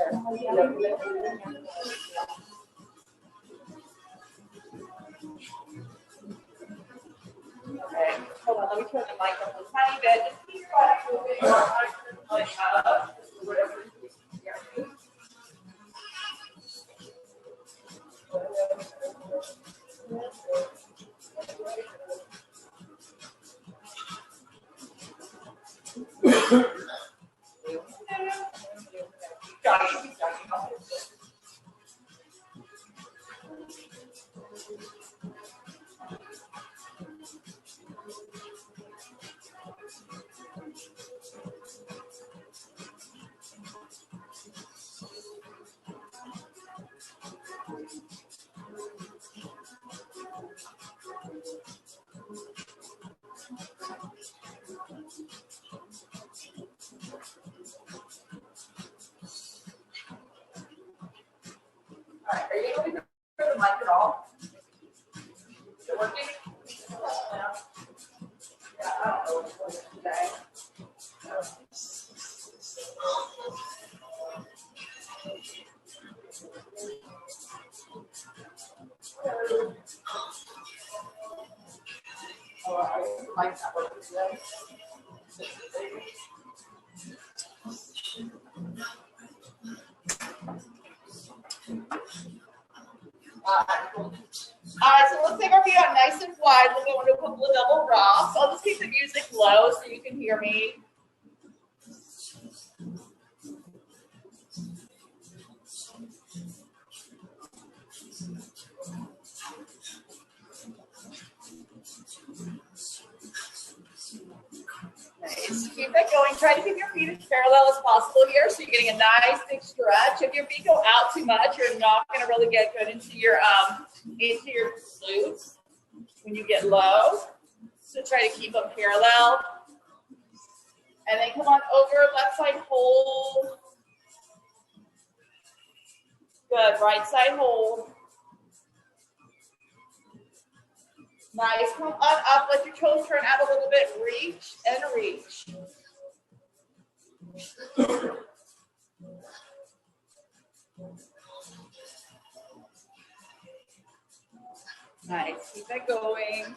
Okay, hold on, let me turn the mic up a tiny bit. Just keep your body moving. Whatever. Alright, are you able to hear the mic at all? Is it working? Yeah, I don't know what's working today. Mic's not working today. Alright, so let's take our feet out nice and wide. We'll go into a couple of double rocks. I'll just keep the music low so you can hear me. Nice. Keep that going. Try to keep your feet as parallel as possible here so you're getting a nice big stretch. If your feet go out too much, you're not going to really get good into your glutes when you get low. So try to keep them parallel. And then come on over, left side hold. Good, right side hold. Nice, come on up, let your toes turn out a little bit, reach and reach. Nice, keep that going.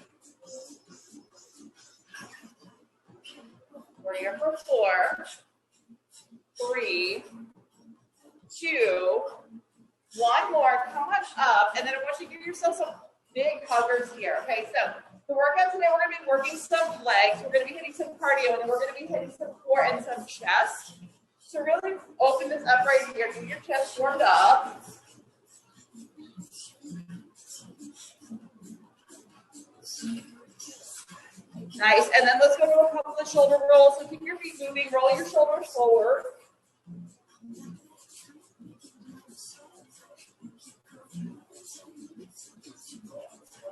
We're here for 4, 3, 2, 1 more, come on up, and then I want you to give yourself some big huggers here. Okay, so the workout today, we're going to be working some legs. We're going to be hitting some cardio, and then we're going to be hitting some core and some chest. So really open this up right here. Get your chest warmed up. Nice, and then let's go to a couple of shoulder rolls. So keep your feet moving. Roll your shoulders forward.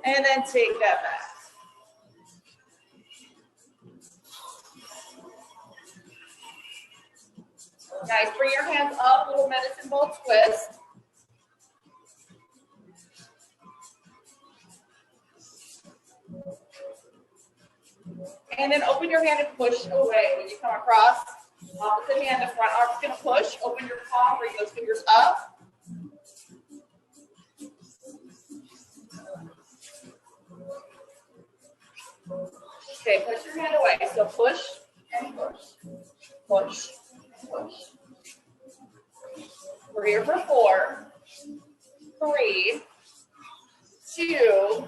And then take that back. Guys, bring your hands up, little medicine ball twist. And then open your hand and push away. When you come across, opposite hand, the front arm's going to push. Open your palm, bring those fingers up. Okay, push your hand away. So push and push. Push, push. We're here for 4, 3, 2,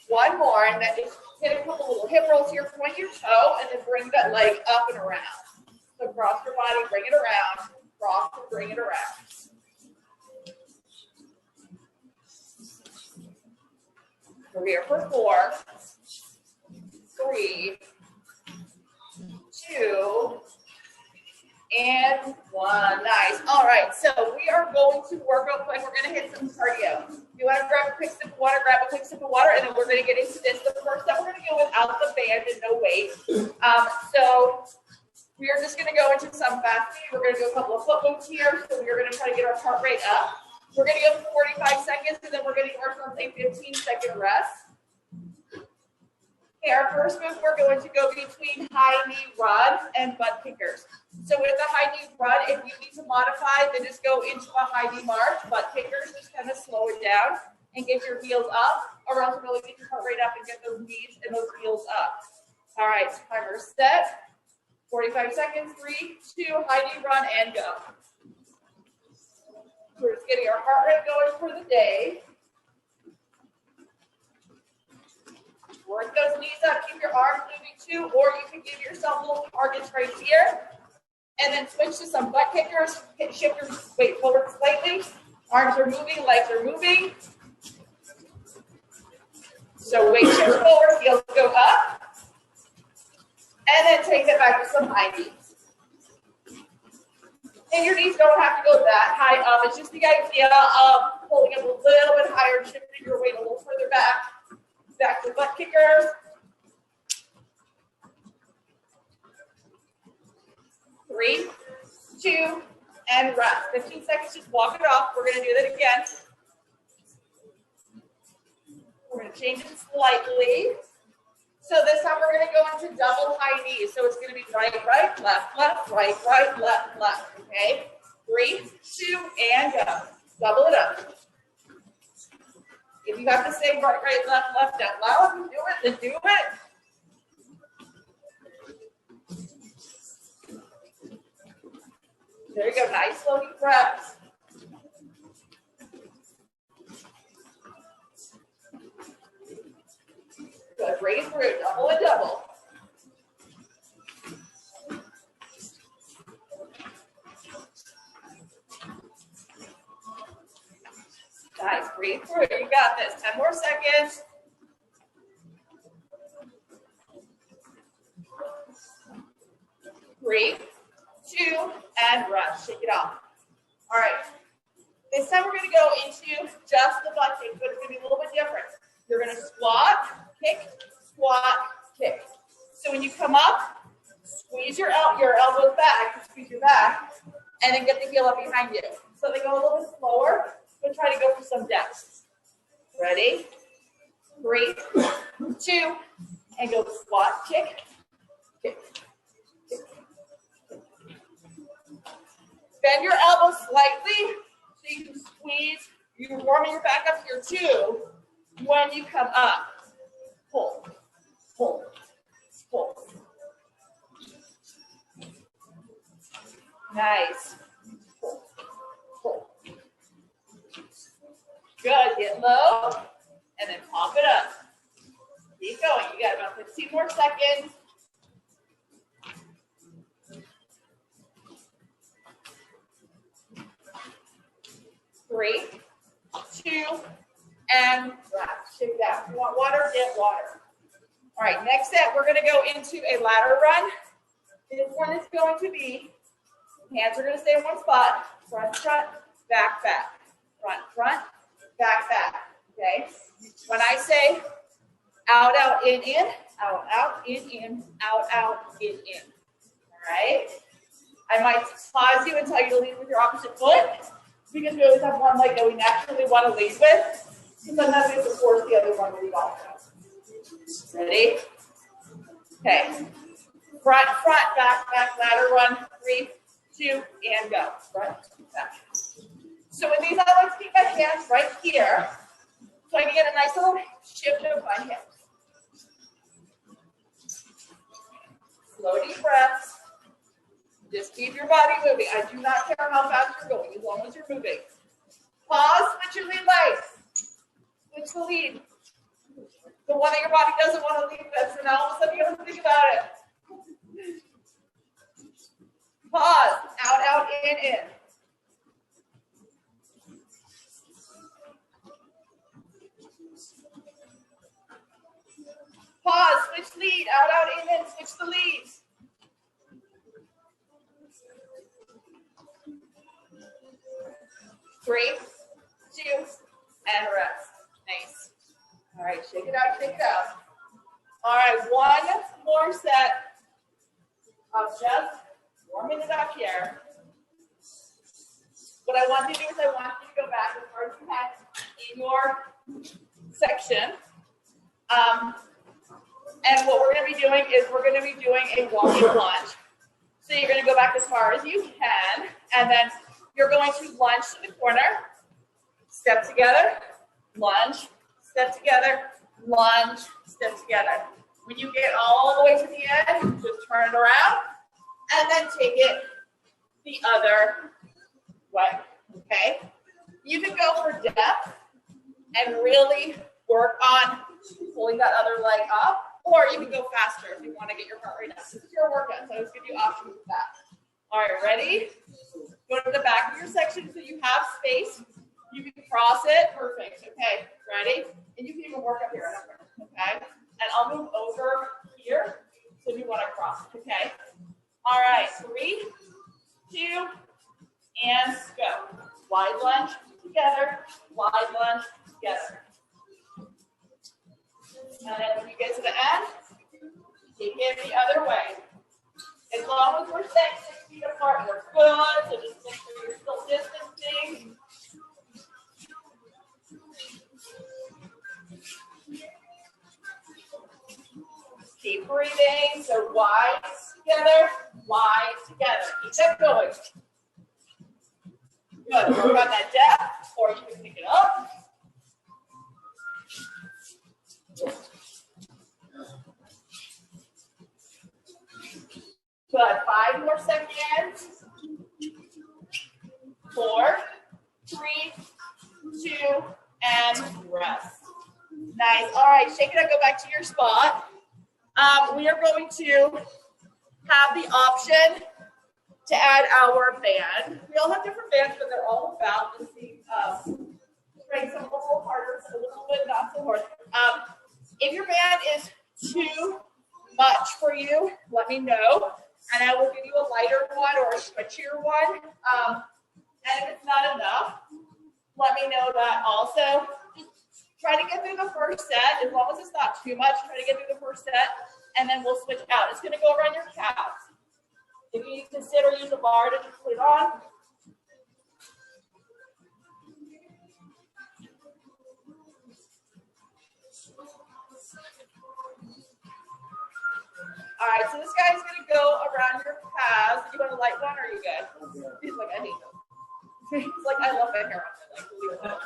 1 more. And then just hit a couple little hip rolls here. Point your toe and then bring that leg up and around. So cross your body, bring it around. Cross and bring it around. We're here for 4, 3, 2, and 1. Nice. All right, so we are going to work real quick. We're going to hit some cardio. You want to grab a quick sip of water, grab a quick sip of water, and then we're going to get into this. The first step, we're going to go without the band and no weight. So we are just going to go into some fast speed. We're going to do a couple of foot moves here. So we're going to try to get our heart rate up. We're going to go for 45 seconds, and then we're going to work on a 15-second rest. Okay, our first move, we're going to go between high knee runs and butt kickers. So with the high knee run, if you need to modify, then just go into a high knee march. Butt kickers, just kind of slow it down and get your heels up, or else really get your heart rate up and get those knees and those heels up. All right, timer set. 45 seconds, 3, 2, high knee run, and go. We're just getting our heart rate going for the day. Work those knees up, keep your arms moving too, or you can give yourself little targets right here. And then switch to some butt kickers, shift your weight forward slightly. Arms are moving, legs are moving. So weight shifts forward, heels go up. And then take it back to some high knees. And your knees don't have to go that high up. It's just the idea of pulling up a little bit higher, shifting your weight a little further back. Back to butt kickers. 3, 2, and rest. 15 seconds, just walk it off. We're going to do that again. We're going to change it slightly. So this time we're going to go into double high knees. So it's going to be right, right, left, left, right, right, left, left. Okay? 3, 2, and go. Double it up. If you have to say right, right, left, left out loud, do it, then do it. There you go, nice slow deep breaths. Good, breathe through, double and double. Nice, breathe through, you got this. 10 more seconds. Three, 2, and rest. Shake it off. All right. This time we're going to go into just the butt kick, but it's going to be a little bit different. You're going to squat, kick, So when you come up, squeeze your elbows back, squeeze your back, and then get the heel up behind you. So they go a little bit slower, but try to go for some depth. Ready? 3, 2, and go squat, kick, kick. Bend your elbows slightly so you can squeeze. You're warming your back up here too. When you come up, pull, pull, pull. Nice. Pull, pull. Good. Get low and then pop it up. Keep going. You got about 15 more seconds. 3, 2, and rest. Shake that. If you want water, get water. All right, next set, we're going to go into a ladder run. This one is going to be, hands are going to stay in one spot. Front, front, back, back. Front, front, back, back. Okay? When I say out, out, in, out, out, in, out, out, in. All right? I might pause you and tell you to lead with your opposite foot, because we always have one leg that we naturally want to lead with. So sometimes we have to force the other one to lead also. Ready? Okay. Front, front, back, back, ladder run. 3, 2, and go. Front, back. So with these, I like to keep my hands right here so I can get a nice little shift of my hips. Slow deep breaths. Just keep your body moving. I do not care how fast you're going, as long as you're moving. Pause, switch your lead legs. Switch the lead. The one that your body doesn't want to lead with, so now all of a sudden you have to think about it. Pause, out, out, in. Pause, switch lead, out, out, in, switch the lead. Three, 2, and rest. Nice. All right, shake it out, shake it out. All right, one more set of just warming it up here. What I want you to do is I want you to go back as far as you can in your section. And what we're going to be doing is we're going to be doing a walking lunge. So you're gonna go back as far as you can, and then you're going to lunge to the corner, step together, lunge, step together, lunge, step together. When you get all the way to the end, just turn it around, and then take it the other way, okay? You can go for depth and really work on pulling that other leg up, or you can go faster if you want to get your heart rate up. This is your workout, so I just give you options with that. All right, ready? Go to the back of your section so you have space. You can cross it. Perfect. Okay, ready? And you can even work up here. Okay? And I'll move over here so if you want to cross. Okay? All right, 3, 2, and go. Wide lunge together, wide lunge together. And then when you get to the end, take it the other way. As long as we're staying 6 feet apart, we're good. So just make sure you're still distancing. Keep breathing. So wide together, wide together. Keep that going. Good. Work on that depth, or you can pick it up. Good. 5 more seconds. 4, 3, 2, and rest. Nice. All right, shake it up, go back to your spot. We are going to have the option to add our band. We all have different bands, but they're all about the same strength. Some a little harder, some a little bit not so hard. If your band is too much for you, let me know, and I will give you a lighter one or a switchier one. And if it's not enough, let me know that also. Just try to get through the first set. As long as it's not too much, try to get through the first set, and then we'll switch out. It's going to go around your calves. If you can sit or use a bar to just put it on. All right, so this guy's going to go around your calves. You want a light one or are you good? He's like, I hate them. He's like, I love my hair on. Like, leave it alone.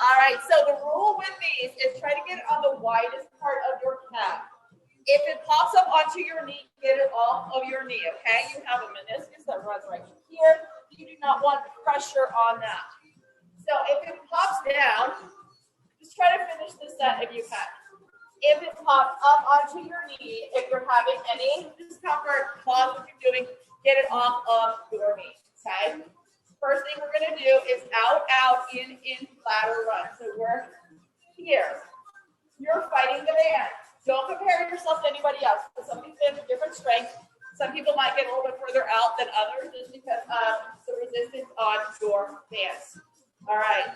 All right, so the rule with these is try to get it on the widest part of your calf. If it pops up onto your knee, get it off of your knee, okay? You have a meniscus that runs right here. You do not want pressure on that. So if it pops down, just try to finish this set if you can. If it pops up onto your knee, if you're having any discomfort, pause what you're doing, get it off of your knee, okay? First thing we're gonna do is out, out, in, ladder run. So we're here. You're fighting the band. Don't compare yourself to anybody else. Some people have different strength. Some people might get a little bit further out than others just because of the resistance on your bands. All right.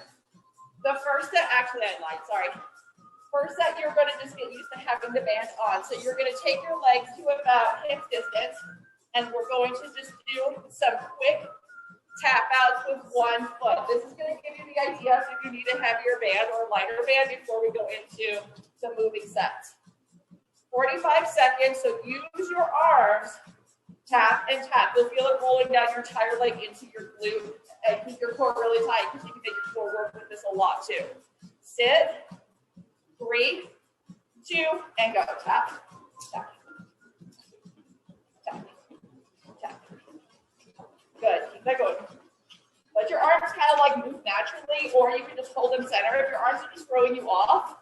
The first set, actually I lied, sorry. First set, you're gonna just get used to having the band on. So you're gonna take your legs to about hip distance, and we're going to just do some quick tap outs with one foot. This is gonna give you the idea if you need a heavier band or a lighter band before we go into the moving sets. 45 seconds, so use your arms, tap and tap. You'll feel it rolling down your entire leg into your glute and keep your core really tight because you can make your core work with this a lot too. Sit, 3, 2, and go. Tap, tap, tap, tap. Good, keep that going. Let your arms kind of like move naturally, or you can just hold them center. If your arms are just throwing you off,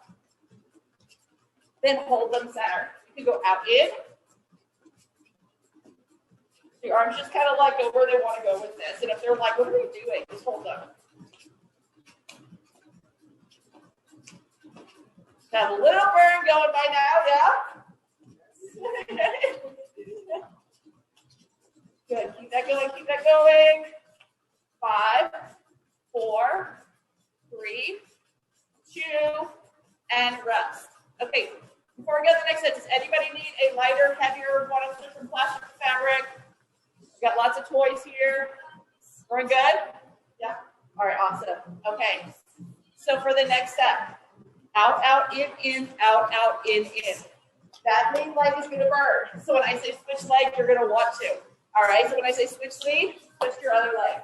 then hold them center. You can go out in. Your arms just kind of like go where they want to go with this. And if they're like, what are we doing? Just hold them. Got a little burn going by now, yeah? Good, keep that going, keep that going. 5, 4, 3, 2, and rest. Okay, before we go to the next set, does anybody need a lighter, heavier, one of the different plastic fabric? We got lots of toys here. We're good? Yeah? All right, awesome. Okay, so for the next set, out, out, in, out, out, in. that main leg is going to burn. So when I say switch leg, you're going to want to. All right, so when I say switch lead, switch your other leg.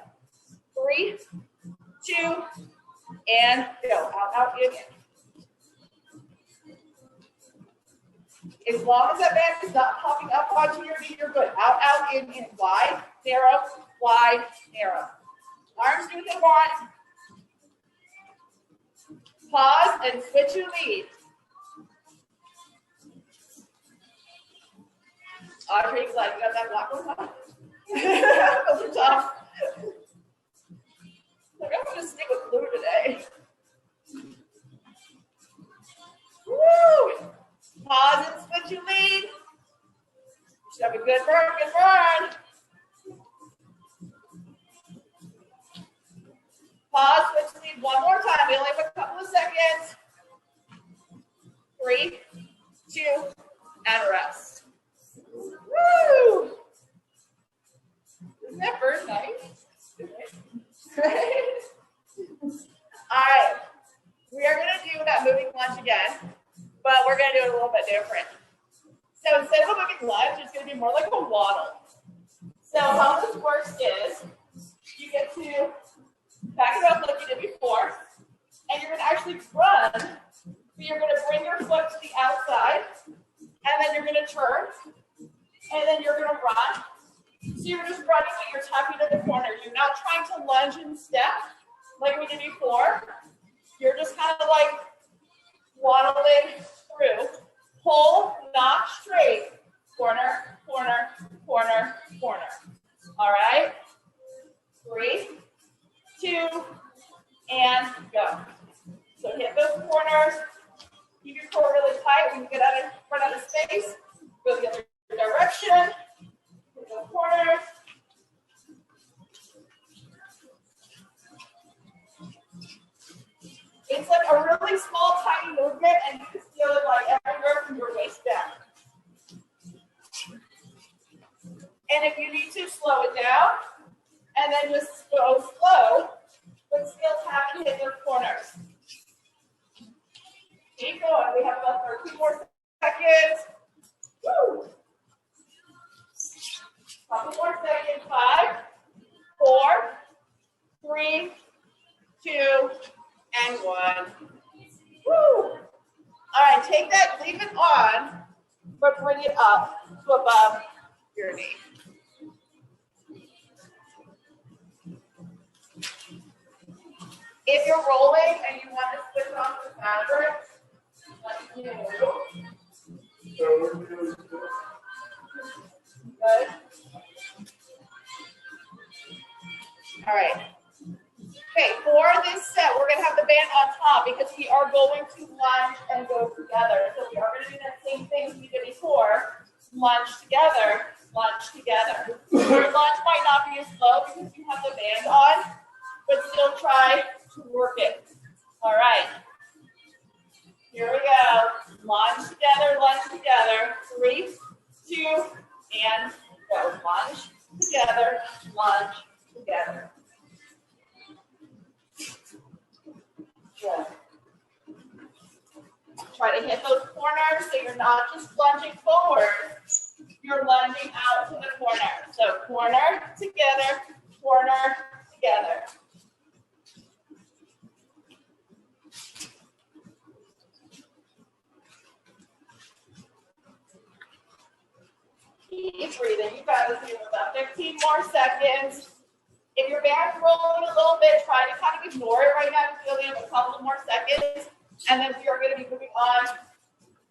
3, 2, and go. Out, in. As long as that band is not popping up onto your knee, you're good. Out, in. Wide, narrow, wide, narrow. Arms do what they want. Pause and switch your lead. Audrey's like, you got that block one? Those are tough. Like, I'm going to stick with blue today. Woo! Pause and switch your lead. You should have a good burn, good burn. Pause, switch lead one more time. We only have a couple of seconds. 3, 2, and rest. Woo! Isn't that bird nice? All right. We are going to do that moving lunge again, but we're going to do it a little bit different. So instead of a moving lunge, it's going to be more like a waddle. So how this works is you get to back it up like you did before, and you're going to actually run. So you're going to bring your foot to the outside, and then you're going to turn, and then you're going to run. So you're just running, but you're tucking to the corner. You're not trying to lunge and step like we did before. You're just kind of like waddling through. Pull, not straight. Corner, corner, corner, corner. All right? 3, 2, and go. So hit those corners. Keep your core really tight. When you get run out of space, go the other direction. Hit those corners. It's like a really small, tiny movement, and you can feel it like everywhere from your waist down. And if you need to, slow it down, and then just go slow, but still tap and hit those corners. Keep going. We have about 13 more seconds. Woo! Couple more seconds. 5, 4, 3, 2, and 1. Woo! All right, take that, leave it on, but bring it up to above your knee. If you're rolling and you want to switch off the fabric, like you do. Good. All right. Okay, for this set, we're going to have the band on top because we are going to lunge and go together. So we are going to do that same thing we did before. Lunge together, lunge together. Your lunge might not be as slow because you have the band on, but still try to work it. All right. Here we go. Lunge together, 3, 2, and go. Lunge together, lunge together. Good. Try to hit those corners so you're not just lunging forward, you're lunging out to the corner. So corner together, corner together. Keep breathing. You got to do about 15 more seconds. If your band's rolling a little bit, try to kind of ignore it right now. You only have a couple more seconds, and then we are going to be moving on to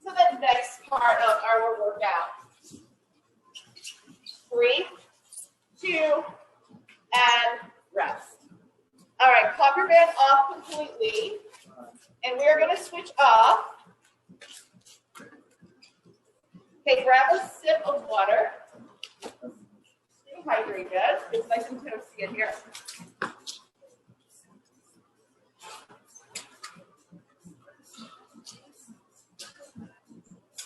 the next part of our workout. 3, 2, and rest. All right, pop your band off completely, and we are going to switch off. Okay, grab a sip of water. Stay hydrated. It's nice and toasty in here.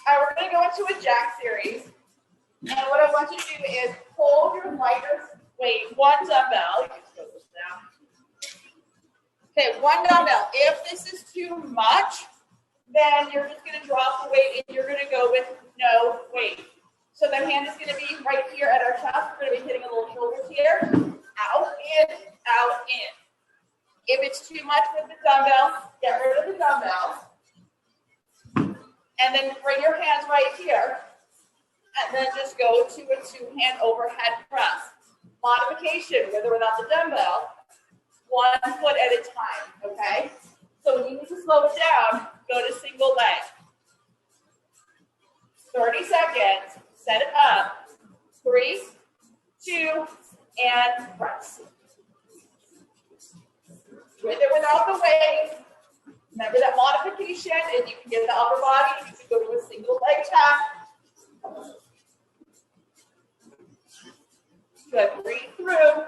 All right, we're going to go into a jack series. And what I want you to do is hold your lighter weight, one dumbbell. You can throw this down. Okay, one dumbbell. If this is too much, then you're just going to drop the weight and you're going to go with no weight. So the hand is going to be right here at our chest. We're going to be hitting a little shoulders here. Out, in, out, in. If it's too much with the dumbbell, get rid of the dumbbell. And then bring your hands right here. And then just go to a two-hand overhead press. Modification, with or without the dumbbell, 1 foot at a time, okay? So when you need to slow it down, go to single leg. 30 seconds, set it up. 3, 2, and press. With or without the weight. Remember that modification, and you can get the upper body, you can go to a single leg tap. Good, breathe through.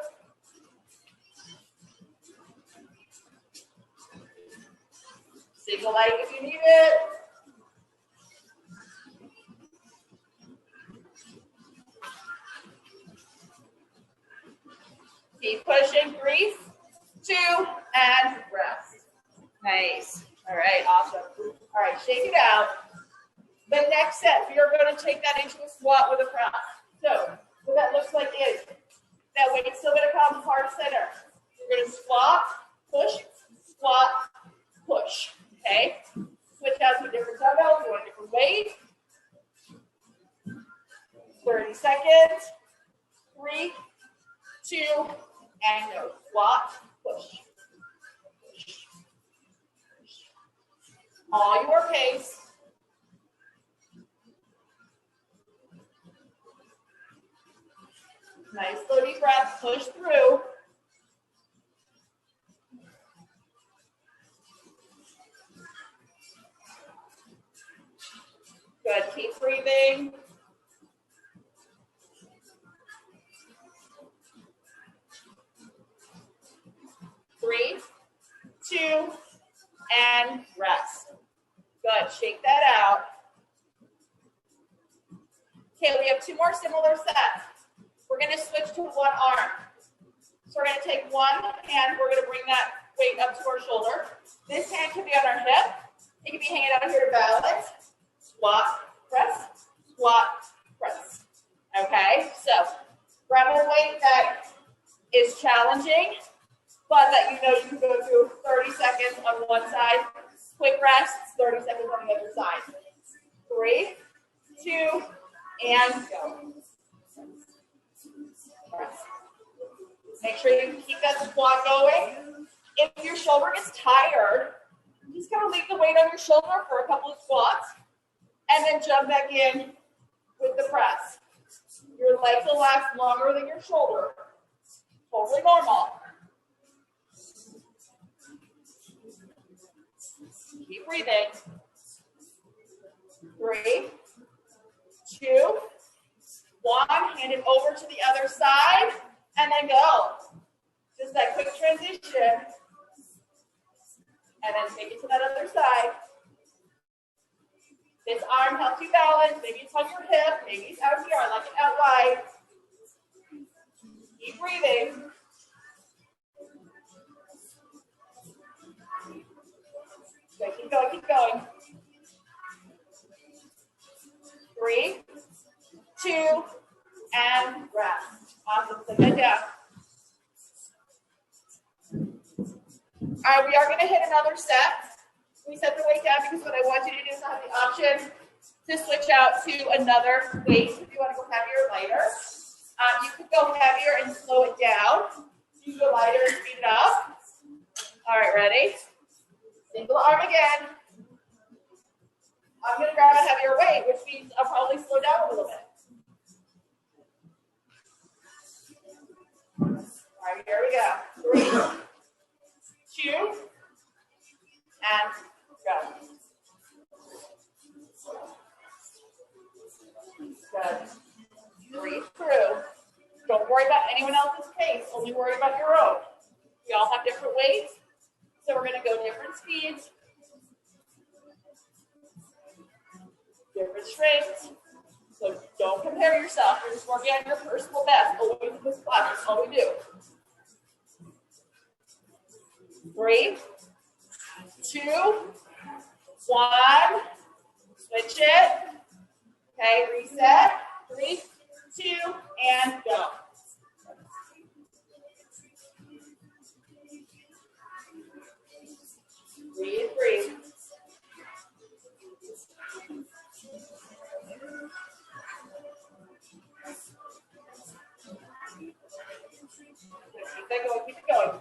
Single leg if you need it. Keep pushing, 3, 2, and rest. Nice. All right, awesome. All right, shake it out. The next set, we are going to take that into a squat with a press. So what that looks like is that weight's still going to come heart center. You're going to squat, push, squat, push. Okay? Switch out to a different dumbbell. You want a different weight. 30 seconds. 3, 2, and go. Squat, push. All your pace. Nice slow deep breath, push through. Good, keep breathing. Three, 2, and rest. Good, shake that out. Okay, we have 2 more similar sets. We're going to switch to one arm. So we're going to take one hand, we're going to bring that weight up to our shoulder. This hand can be on our hip. It can be hanging out here to balance. Squat, press, squat, press. Okay, so grab a weight that is challenging, but that you know you can go through 30 seconds on one side. Quick rest, 30 seconds on the other side. 3, 2, and go. Make sure you keep that squat going. If your shoulder gets tired, you just gotta leave the weight on your shoulder for a couple of squats and then jump back in with the press. Your legs will last longer than your shoulder. Totally normal. Keep breathing. 3, 2, 1. Hand it over to the other side and then go. Just that quick transition. And then take it to that other side. This arm helps you balance. Maybe it's on your hip. Maybe it's out here. I like it out wide. Keep breathing. Okay, keep going, keep going. 3, 2, and rest. Awesome. Put that down. All right, we are going to hit another set. We set the weight down because what I want you to do is have the option to switch out to another weight if you want to go heavier or lighter. You could go heavier and slow it down. You can go lighter and speed it up. All right, ready? Single arm again. I'm going to grab a heavier weight, which means I'll probably slow down a little bit. All right, here we go. 3, 2, and go. Good. Breathe through. Don't worry about anyone else's pace. Only worry about your own. We all have different weights, so we're going to go different speeds, different strengths. So don't compare yourself. You're just working on your personal best. Always in this class. That's all we do. 3, 2, 1. Switch it. Okay, reset. 3, 2, and go. Breathe, breathe. Keep that going, keep it going.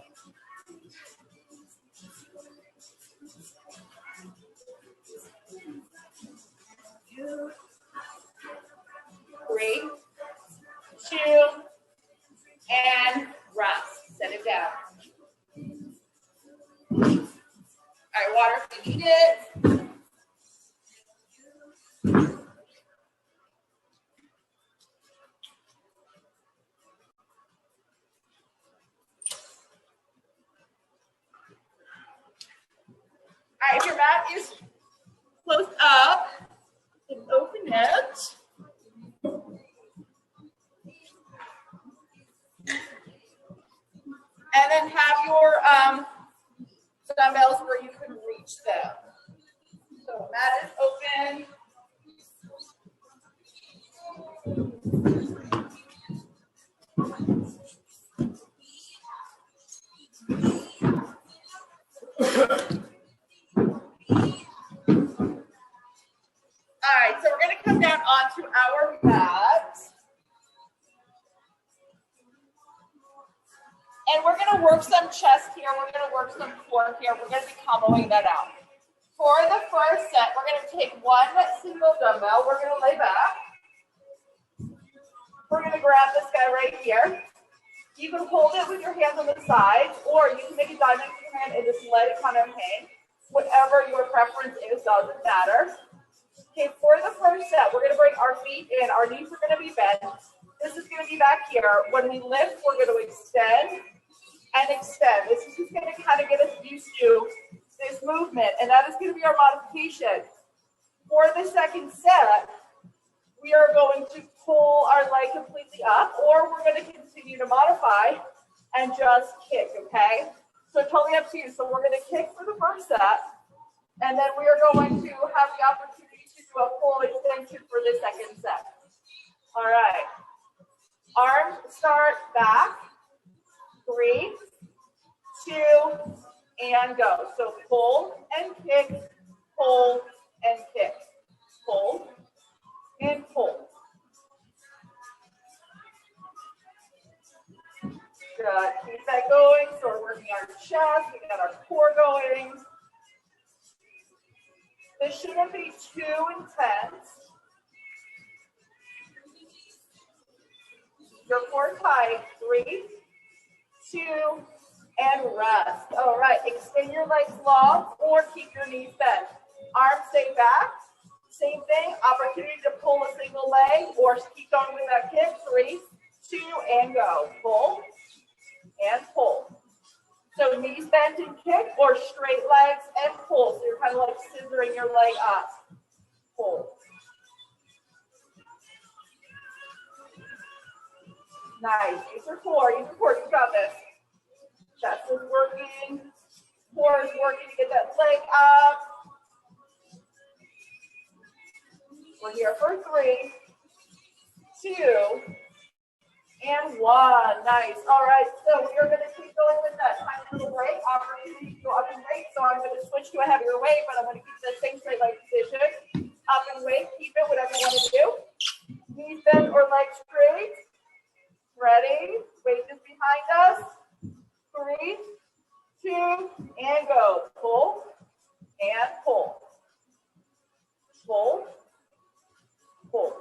3, 2, and rest. Set it down. All right, water if you need it. All right, if your mat is close up, you can open it. And then have your dumbbells where you can reach them. So mat is open. All right, so we're going to come down onto our mat. And we're going to work some chest here. We're going to work some core here. We're going to be comboing that out. For the first set, we're going to take one single dumbbell. We're going to lay back. We're going to grab this guy right here. You can hold it with your hands on the sides, or you can make a diamond with your hand and just let it kind of hang. Whatever your preference is, doesn't matter. Okay, for the first set, we're going to bring our feet in. Our knees are going to be bent. This is going to be back here. When we lift, we're going to extend and extend. This is just going to kind of get us used to this movement, and that is going to be our modification. For the second set, we are going to pull our leg completely up, or we're going to continue to modify and just kick, okay? So totally up to you. So we're going to kick for the first set, and then we are going to have the opportunity to do a full extension for the second set. All right. Arms start back. 3, 2, and go. So pull and kick, pull and kick, pull and pull. Good. Keep that going. So we're working our chest. We got our core going. This shouldn't be too intense. Your core tight. 3, 2, and rest. All right, extend your legs long or keep your knees bent. Arms stay back. Same thing, opportunity to pull a single leg or keep going with that kick. 3, 2, and go. Pull and pull. So knees bent and kick, or straight legs and pull. So you're kind of like scissoring your leg up. Pull. Nice. Use your core. Use your core. You got this. Chest is working. Core is working to get that leg up. We're here for 3, 2, and 1. Nice. All right. So we are going to keep going with that tiny little break. Opportunity to go up and weight. So I'm going to switch to a heavier weight, but I'm going to keep the same straight leg position. Up and weight. Keep it. Whatever you want to do. Knees bent or legs straight. Ready? Weight is behind us. 3, 2, and go. Pull and pull. Pull. Pull.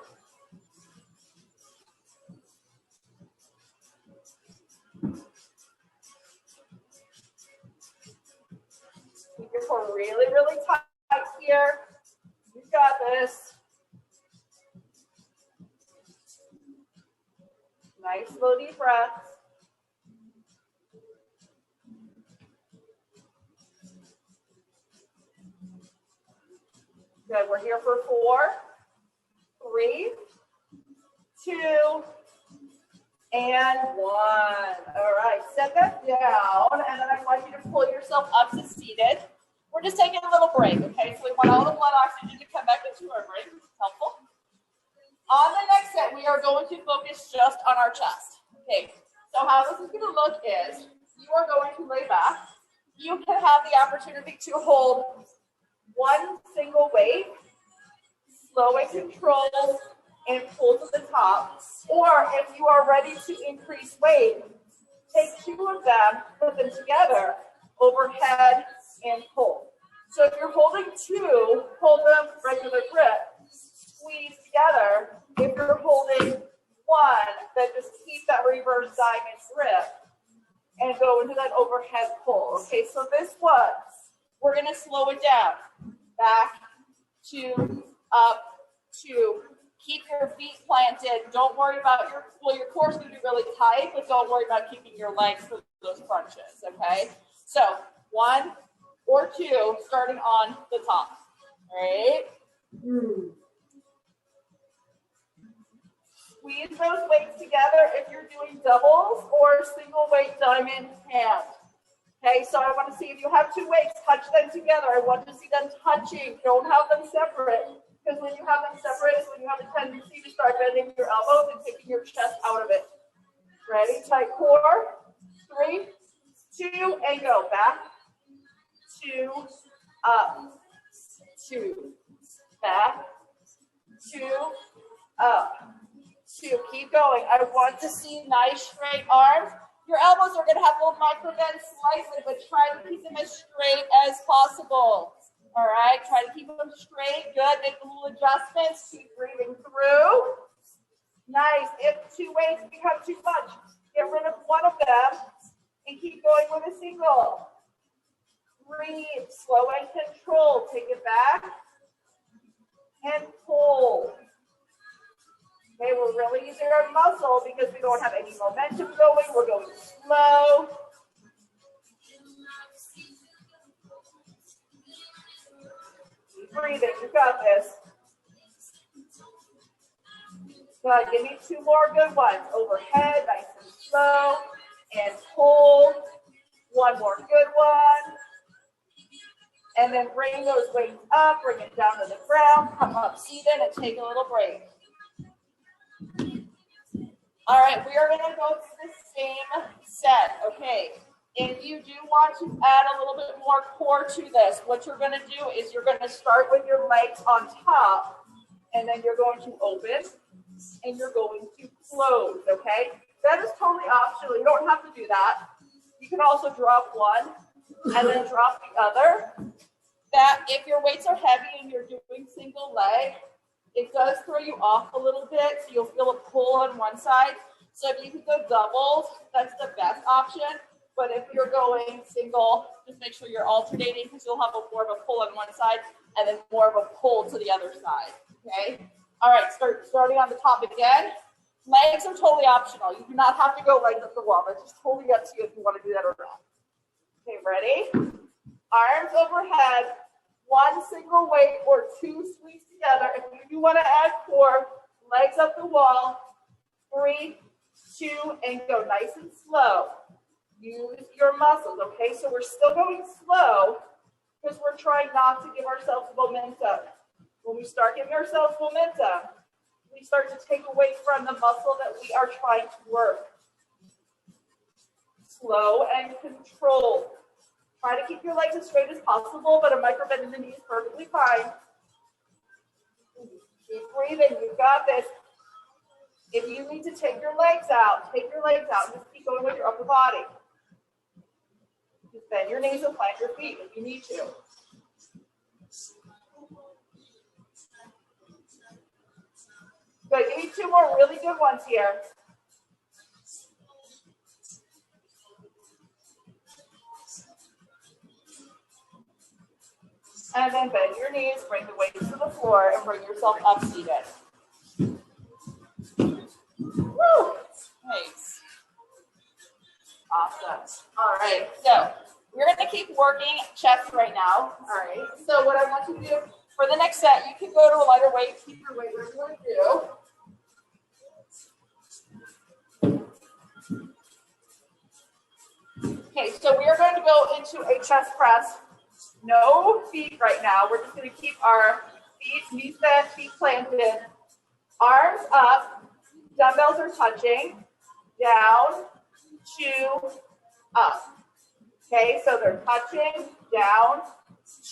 Keep your core really, really tight here. You got this. Nice, slow, deep breaths. Good. We're here for 4, 3, 2, and 1. All right. Set that down, and then I want you to pull yourself up to seated. We're just taking a little break, okay? So we want all the blood oxygen to come back into our brain. Helpful. On the next set, we are going to focus just on our chest. Okay, so how this is going to look is you are going to lay back. You can have the opportunity to hold one single weight, slow and controlled, and pull to the top. Or if you are ready to increase weight, take two of them, put them together, overhead, and pull. So if you're holding two, hold them regular grip, squeeze together. If you're holding one, then just keep that reverse diamond grip and go into that overhead pull. Okay, so this one, we're gonna slow it down. Back, two, up, two. Keep your feet planted. Don't worry about your core's gonna be really tight, but don't worry about keeping your legs for those crunches, okay? So one or two, starting on the top, all right? Squeeze those weights together if you're doing doubles or single weight diamond hand. Okay, so I want to see if you have two weights, touch them together. I want to see them touching. Don't have them separate, because when you have them separate is when you have a tendency to start bending your elbows and taking your chest out of it. Ready? Tight core. 3, 2, and go. Back. 2, up. 2, back. 2, up. 2. Keep going. I want to see nice straight arms. Your elbows are going to have a little micro bend slightly, but try to keep them as straight as possible. All right, try to keep them straight. Good. Make little adjustments. Keep breathing through. Nice. If two weights become too much, get rid of one of them and keep going with a single. Breathe. Slow and control. Take it back and pull. Okay, we're really using our muscle because we don't have any momentum going. We're going slow. Keep breathing. You got this. Good. Give me 2 more good ones. Overhead, nice and slow. And hold. 1 more good one. And then bring those weights up. Bring it down to the ground. Come up seated and take a little break. All right, we are going to go through the same set, okay? If you do want to add a little bit more core to this, what you're going to do is you're going to start with your legs on top, and then you're going to open, and you're going to close, okay? That is totally optional. You don't have to do that. You can also drop one and then drop the other. That if your weights are heavy and you're doing single leg, it does throw you off a little bit, so you'll feel a pull on one side. So if you can go doubles, that's the best option. But if you're going single, just make sure you're alternating because you'll have more of a pull on one side and then more of a pull to the other side, okay? All right, starting on the top again. Legs are totally optional. You do not have to go legs up the wall. That's just totally up to you if you want to do that or not. Okay, ready? Arms overhead. 1 single weight or 2 squeeze together. If you do want to add core, legs up the wall. 3, 2, and go nice and slow. Use your muscles, okay? So we're still going slow because we're trying not to give ourselves momentum. When we start giving ourselves momentum, we start to take away from the muscle that we are trying to work. Slow and controlled. Try to keep your legs as straight as possible, but a micro bend in the knee is perfectly fine. Keep breathing. You got this. If you need to take your legs out, take your legs out and just keep going with your upper body. Just bend your knees and plant your feet if you need to. Good. Give me 2 more really good ones here. And then bend your knees, bring the weights to the floor, and bring yourself up seated. Woo! Nice. Awesome. All right, so we're going to keep working chest right now. All right, so what I want you to do for the next set, you can go to a lighter weight, keep your weight where you want to do. Okay, so we are going to go into a chest press. No feet right now. We're just going to keep our feet, knees bent, feet planted, arms up, dumbbells are touching, down, 2, up. Okay, so they're touching, down,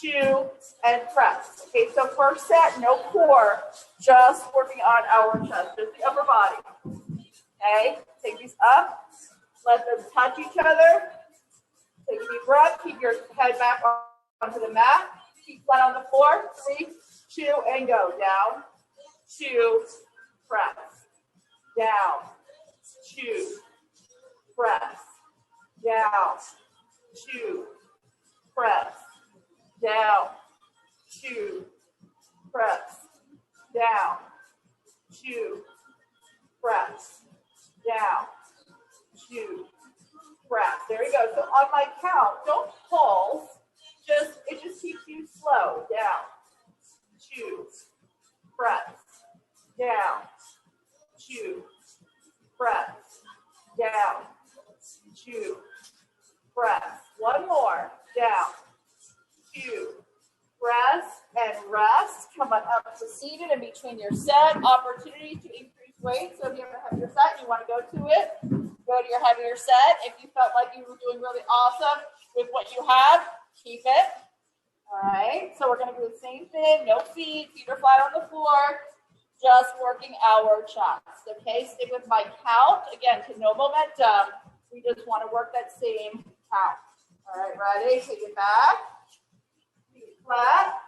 2, and press. Okay, so first set, no core, just working on our chest, just the upper body. Okay, take these up, let them touch each other. Take a deep breath, keep your head back onto the mat, feet flat on the floor, 3, 2, and go. Down, 2, press. Down, 2, press. Down, 2, press. Down, 2, press. Down, 2, press. Down, 2, press. There you go. So on my count, don't pulse. It just keeps you slow. Down, 2, press. Down, 2, press. Down, 2, press. One more. Down, 2, press and rest. Come on up to seated in between your set. Opportunity to increase weight. So if you ever have your set, you want to go to it. Go to your heavier set. If you felt like you were doing really awesome with what you have, keep it. All right. So we're going to do the same thing. No feet. Feet are flat on the floor. Just working our chest. Okay. Stick with my count. Again, to no momentum. We just want to work that same count. All right. Ready? Take it back. Feet flat.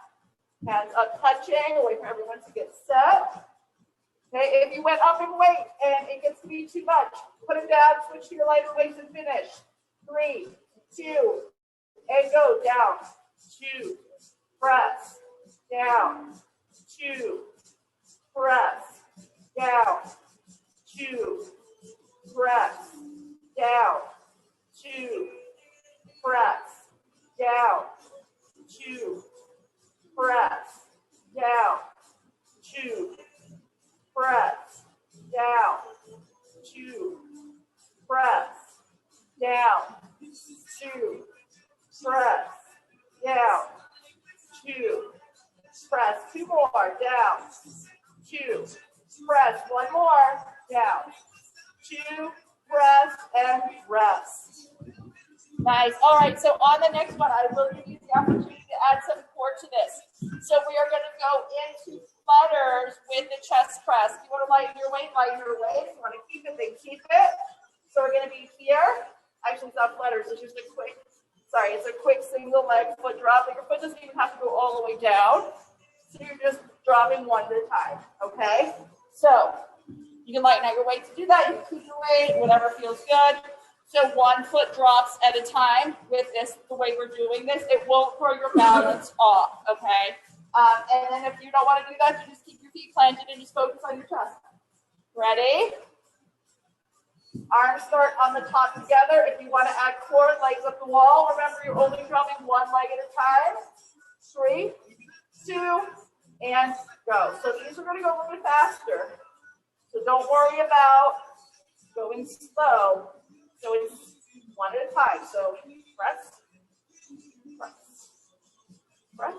Hands up touching. Wait for everyone to get set. Okay, if you went up in weight and it gets to be too much, put it down, switch to your lighter weights and finish. 3, 2, and go. Down, 2, press, down, 2, press, down, 2, press, down, 2, press, down, 2, press, down, 2, press, down, 2, press, down, 2, press, down, 2, press, 2 more, down, 2, press, 1 more, down, 2, press, and rest. Nice. All right, so on the next one, I will give you the opportunity to add some core to this. So we are going to go into flutters with the chest press. If you want to lighten your weight, lighten your weight. If you want to keep it, then keep it. So we're going to be here. Actually, it's not flutters. It's just a quick, it's a quick single leg foot drop. Your foot doesn't even have to go all the way down. So you're just dropping one at a time, okay? So you can lighten out your weight to do that. You can keep your weight, whatever feels good. So 1 foot drops at a time with this, the way we're doing this. It won't throw your balance off, okay? And then if you don't want to do that, you just keep your feet planted and just focus on your chest. Ready? Arms start on the top together. If you want to add core, legs up the wall. Remember, you're only dropping 1 leg at a time. 3, 2, and go. So these are going to go a little bit faster. So don't worry about going slow. So it's 1 at a time. So press, press, press,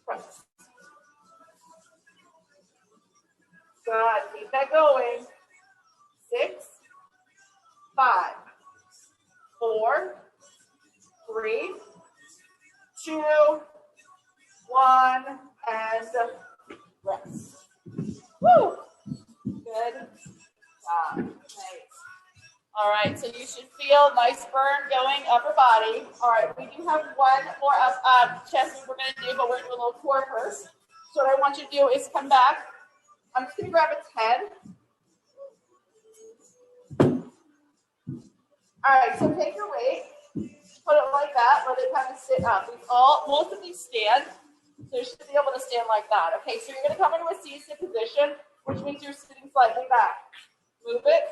press. Good. Keep that going. 6, 5, 4, 3, 2, 1, and rest. Woo! Good. Nice. All right, so you should feel nice burn going upper body. All right, we do have one more chest we're going to do, but we're going to do a little core first. So what I want you to do is come back. I'm just going to grab a 10. All right, so take your weight, put it like that, let it kind of sit up. Most of these stand, so you should be able to stand like that. Okay, so you're going to come into a C-sit position, which means you're sitting slightly back. Move it.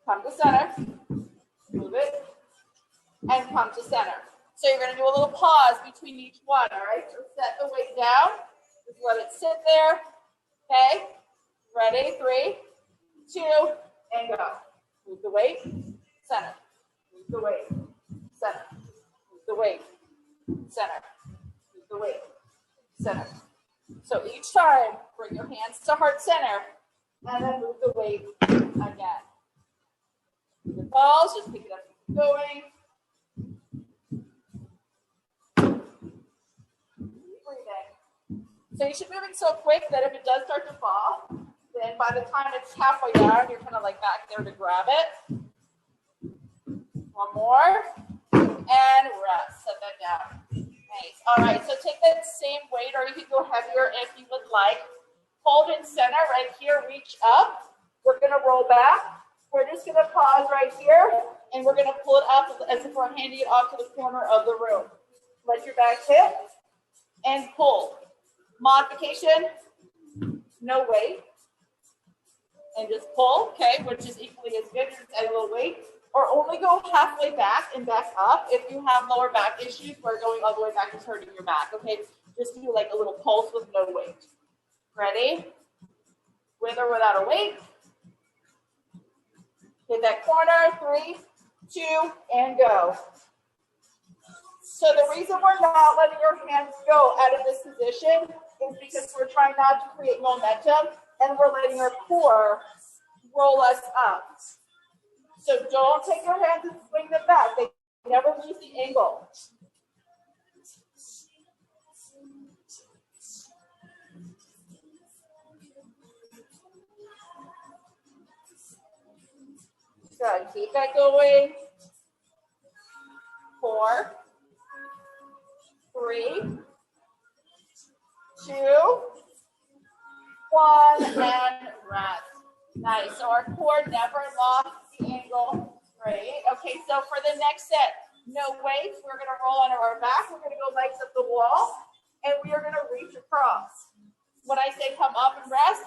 Come to center, move it, and come to center. So you're going to do a little pause between each one, all right? So set the weight down, just let it sit there, okay? Ready, 3, 2, and go. Move the weight, center, move the weight, center, move the weight, center, move the weight, center. So each time, bring your hands to heart center, and then move the weight again. Your balls, just pick it up and keep going. Keep breathing. So you should be moving so quick that if it does start to fall, then by the time it's halfway down, you're kind of like back there to grab it. One more, and rest, set that down. Nice, all right, so take that same weight, or you can go heavier if you would like. Hold in center right here, reach up. We're gonna roll back. We're just gonna pause right here, and we're gonna pull it up as if we're handing it off to the corner of the room. Let your back hit, and pull. Modification, no weight, and just pull, okay, which is equally as good, just add a little weight, or only go halfway back and back up if you have lower back issues where going all the way back is hurting your back, okay? Just do like a little pulse with no weight. Ready? With or without a weight. Hit that corner, 3, 2, and go. So the reason we're not letting your hands go out of this position is because we're trying not to create momentum, and we're letting our core roll us up. So don't take your hands and swing them back. They never lose the angle. Good. Keep that going. 4, 3, 2, 1, and rest. Nice. So our core never lost the angle. Great. Okay, so for the next set, no weights. We're going to roll onto our back. We're going to go legs up the wall, and we are going to reach across. When I say come up and rest,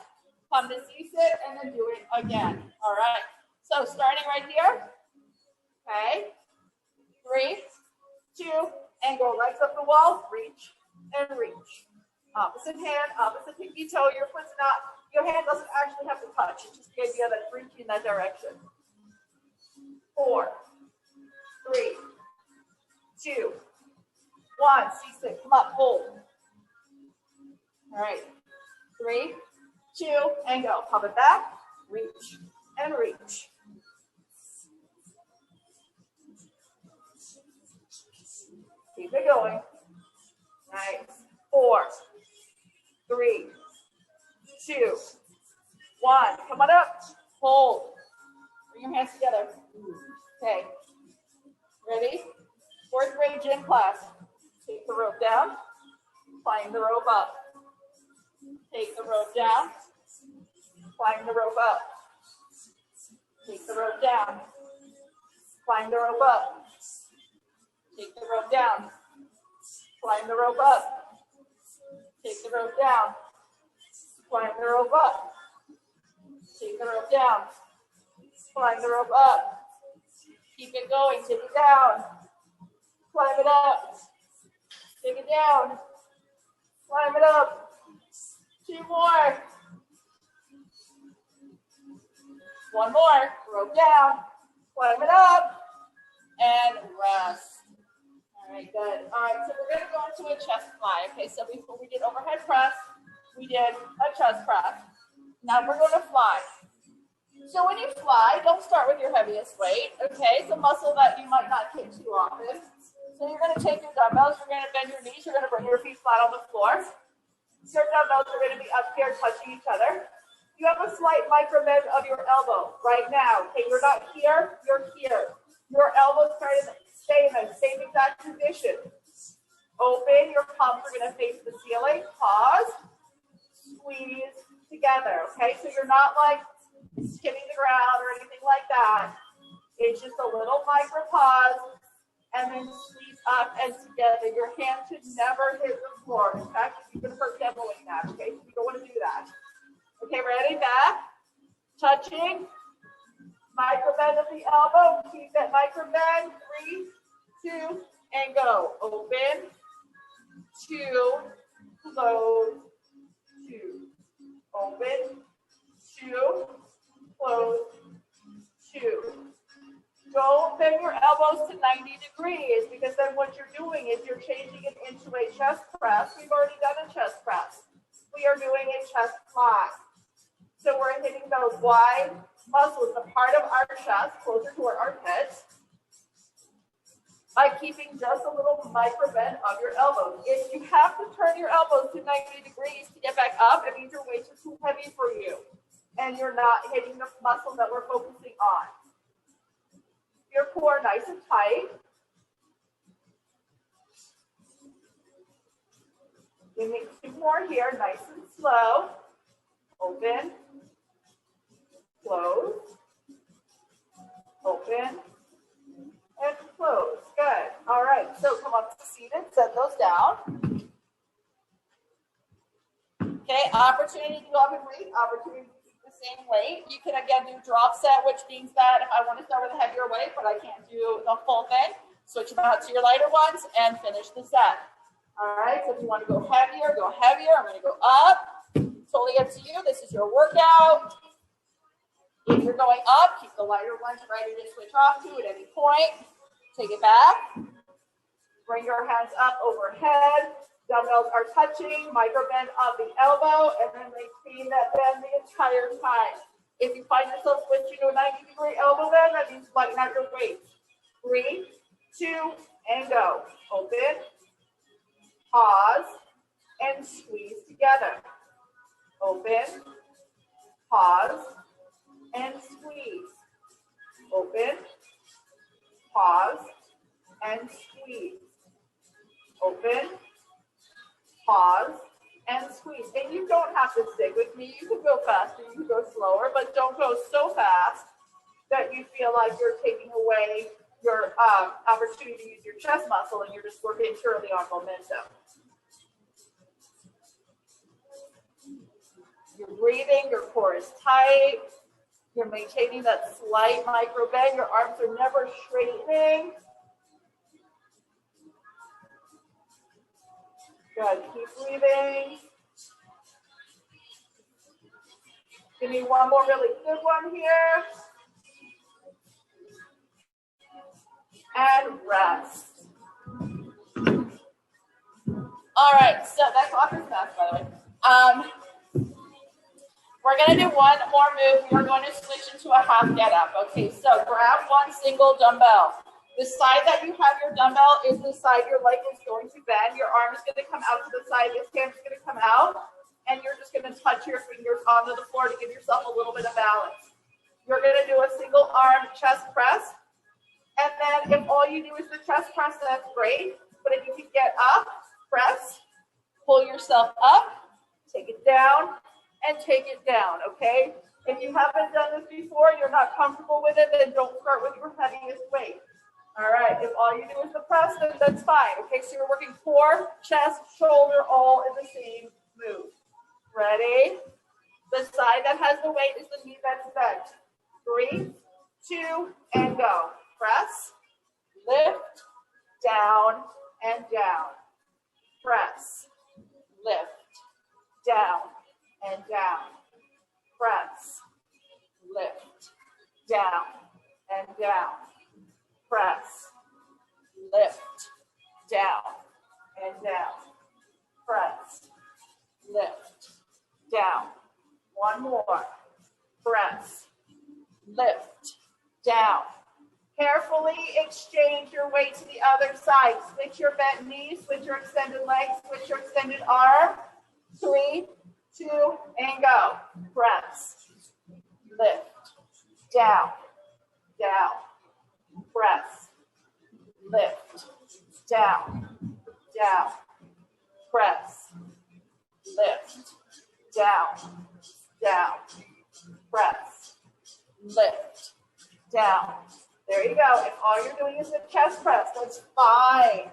come to C-sit, and then do it again. All right. So starting right here. Okay. 3, 2, and go legs up the wall. Reach and reach. Opposite hand, opposite pinky toe. Your foot's not, your hand doesn't actually have to touch. It's just the idea that it's reaching in that direction. 4, 3, 2, 1. C6. Come up. Hold. All right. 3, 2, and go. Pop it back. Reach and reach. Keep it going. Nice. 4, 3, 2, 1. Come on up. Hold. Bring your hands together. Okay. Ready? 4th grade gym class. Take the rope down. Climb the rope up. Take the rope down. Climb the rope up. Take the rope down. Climb the rope up. Take the rope down. Climb the rope up. Take the rope down. Climb the rope up. Take the rope down. Climb the rope up. Keep it going. Take it down. Climb it up. Take it down. Climb it up. 2 more. 1 more. Rope down. Climb it up. And rest. All right, good. All right, so we're going to go into a chest fly. Okay, so before we did overhead press, we did a chest press. Now we're going to fly. So when you fly, don't start with your heaviest weight. Okay, it's a muscle that you might not hit too often. So you're going to take your dumbbells, you're going to bend your knees, you're going to bring your feet flat on the floor. Your dumbbells are going to be up here touching each other. You have a slight micro bend of your elbow right now. Okay, you're not here, you're here. Your elbows try to stay in the same exact position. Open, your palms are going to face the ceiling. Pause, squeeze together. Okay, so you're not like skimming the ground or anything like that. It's just a little micro pause and then squeeze up and together. Your hand should never hit the floor. In fact, you can hurt demoing that. Okay, so you don't want to do that. Okay, ready? Back, touching. Micro bend of the elbow. Keep that micro bend. 3, 2, and go. Open, 2, close, 2. Open, 2, close, 2. Don't bend your elbows to 90 degrees because then what you're doing is you're changing it into a chest press. We've already done a chest press. We are doing a chest fly. So we're hitting those wide muscles, the part of our chest closer to our armpits, by keeping just a little micro bend of your elbows. If you have to turn your elbows to 90 degrees to get back up, it means your weights are too heavy for you and you're not hitting the muscle that we're focusing on. Your core nice and tight. Give me 2 more here, nice and slow. Open, close, open, and close. Good. All right. So come up to seated. Set those down. Okay. Opportunity to go up and weight. Opportunity to keep the same weight. You can again do drop set, which means that if I want to start with a heavier weight, but I can't do the full thing, switch them out to your lighter ones and finish the set. All right. So if you want to go heavier, go heavier. I'm going to go up. Totally up to you. This is your workout. If you're going up, keep the lighter ones ready to switch off to at any point. Take it back. Bring your hands up overhead. Dumbbells are touching. Micro bend of the elbow, and then maintain that bend the entire time. If you find yourself switching to a 90-degree elbow bend, that means lighten out your weight. 3, 2, and go. Open, pause, and squeeze together. Open, pause, and squeeze. Open, pause, and squeeze. Open, pause, and squeeze. And you don't have to stick with me. You can go faster, you can go slower, but don't go so fast that you feel like you're taking away your opportunity to use your chest muscle and you're just working purely on momentum. You're breathing, your core is tight. You're maintaining that slight micro bend. Your arms are never straightening. Good. Keep breathing. Give me one more really good one here. And rest. All right. So that's off your fast, by the way. We're going to do one more move. We're going to switch into a half get up. Okay, so grab one single dumbbell. The side that you have your dumbbell is the side your leg is going to bend. Your arm is going to come out to the side. This hand is going to come out. And you're just going to touch your fingers onto the floor to give yourself a little bit of balance. You're going to do a single arm chest press. And then if all you do is the chest press, that's great. But if you can get up, press, pull yourself up, take it down, and take it down, okay? If you haven't done this before, you're not comfortable with it, then don't start with your heaviest weight. All right, if all you do is the press, then that's fine, okay? So you're working core, chest, shoulder, all in the same move. Ready? The side that has the weight is the knee that's bent. 3, 2, and go. Press, lift, down, and down. Press, lift, down, and down. Press, lift, down, and down. Press, lift, down, and down. Press, lift, down. One more. Press, lift, down. Carefully exchange your weight to the other side. Switch your bent knees, switch your extended legs, switch your extended arm. 3, 2, and go. Press, lift, down, down. Press, lift, down, down. Press, lift, down, down. Press, lift, down. There you go. If all you're doing is a chest press, that's fine.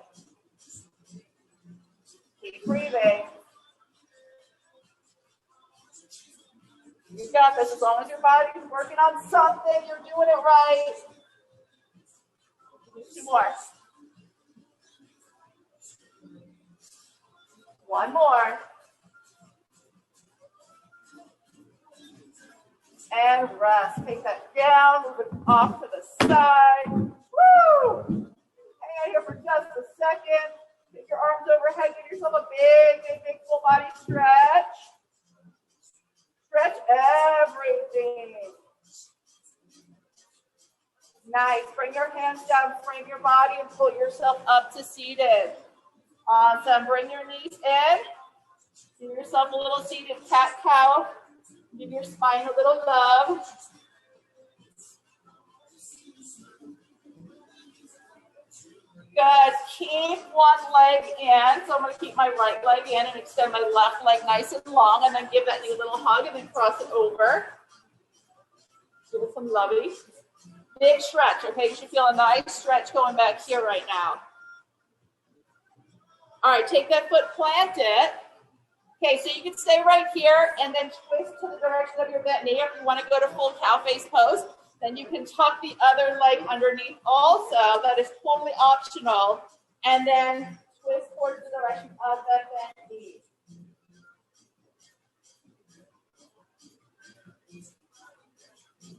Keep breathing. You got this. As long as your body is working on something, you're doing it right. 2 more. 1 more. And rest. Take that down, move it off to the side. Woo! Hang out here for just a second. Get your arms overhead. Give yourself a big, big, big full body stretch. Stretch everything. Nice. Bring your hands down, frame your body, and pull yourself up to seated. Awesome. Bring your knees in. Give yourself a little seated cat-cow. Give your spine a little love. Good. Keep one leg in. So I'm going to keep my right leg in and extend my left leg nice and long, and then give that knee a little hug and then cross it over. Give it some lovey. Big stretch, okay? You should feel a nice stretch going back here right now. All right, take that foot, plant it. Okay, so you can stay right here and then twist to the direction of your bent knee. If you want to go to full cow face pose, then you can tuck the other leg underneath also. That is totally optional. And then twist towards the direction of the bent knee.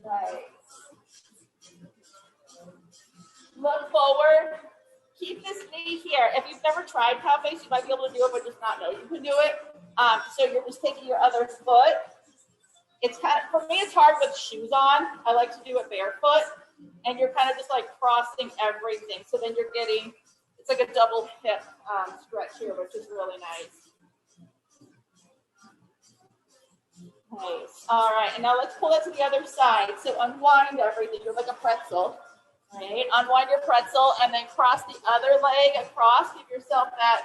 Nice. Look forward. Keep this knee here. If you've never tried cow face, you might be able to do it, but just not know you can do it. So you're just taking your other foot. It's kind of, for me, it's hard with shoes on. I like to do it barefoot, and you're kind of just like crossing everything. So then you're getting, it's like a double hip stretch here, which is really nice. Nice. All right, and now let's pull it to the other side. So unwind everything. You're like a pretzel. Right, unwind your pretzel and then cross the other leg across. Give yourself that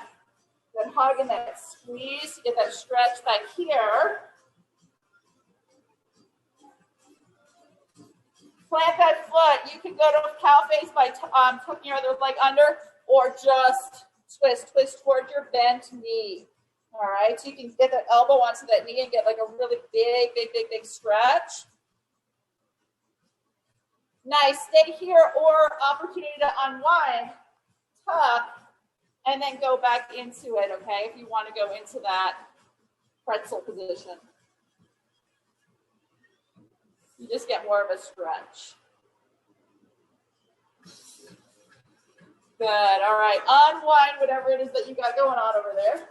hug and that squeeze to get that stretch back here. Plant that foot. You can go to cow face by tucking your other leg under, or just twist towards your bent knee. All right, so you can get that elbow onto that knee and get like a really big stretch. Nice, stay here, or opportunity to unwind, tuck, and then go back into it, okay, if you want to go into that pretzel position. You just get more of a stretch. Good, all right, unwind whatever it is that you got going on over there.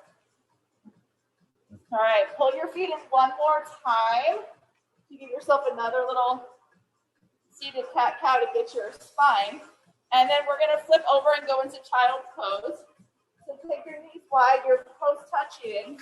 All right, pull your feet in one more time. You give yourself another little seated cat-cow to get your spine. And then we're going to flip over and go into child's pose. So take your knees wide, your toes touching.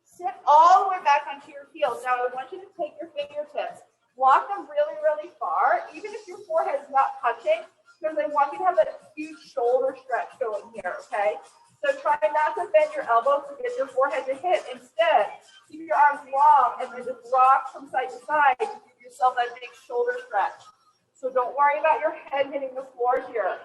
Sit all the way back onto your heels. Now I want you to take your fingertips, walk them really far, even if your forehead is not touching, because I want you to have that huge shoulder stretch going here, okay? So try not to bend your elbows to get your forehead to hit. Instead, keep your arms long and then just rock from side to side to give yourself that big shoulder stretch. So don't worry about your head hitting the floor here.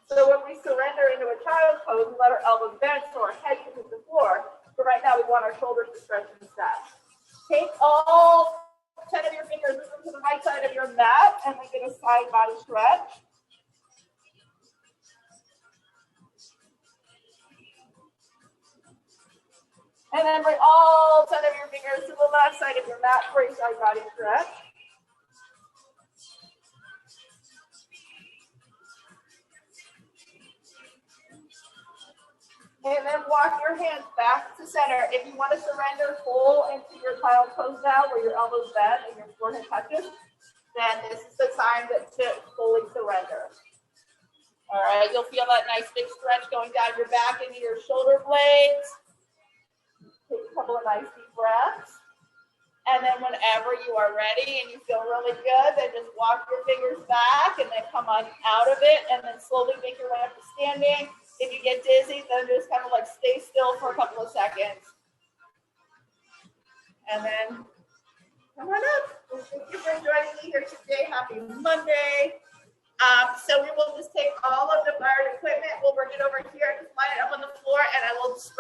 So when we surrender into a child's pose, we let our elbows bend so our head can hit the floor. But right now we want our shoulders to stretch instead. Take all 10 of your fingers, move them to the right side of your mat, and then get a side body stretch. And then bring all 10 of your fingers to the left side of your mat for a side body stretch. And then walk your hands back to center. If you want to surrender full into your child's pose now, where your elbows bend and your forehead touches, then this is the time to fully surrender. All right, you'll feel that nice big stretch going down your back into your shoulder blades. Take a couple of nice deep breaths. And then whenever you are ready and you feel really good, then just walk your fingers back and then come on out of it and then slowly make your way up to standing. If you get dizzy, then just kind of like stay still for a couple of seconds. And then come on up. Thank you for joining me here today. Happy Monday. So we will just take all of the fired equipment. We'll bring it over here, just line it up on the floor, and I will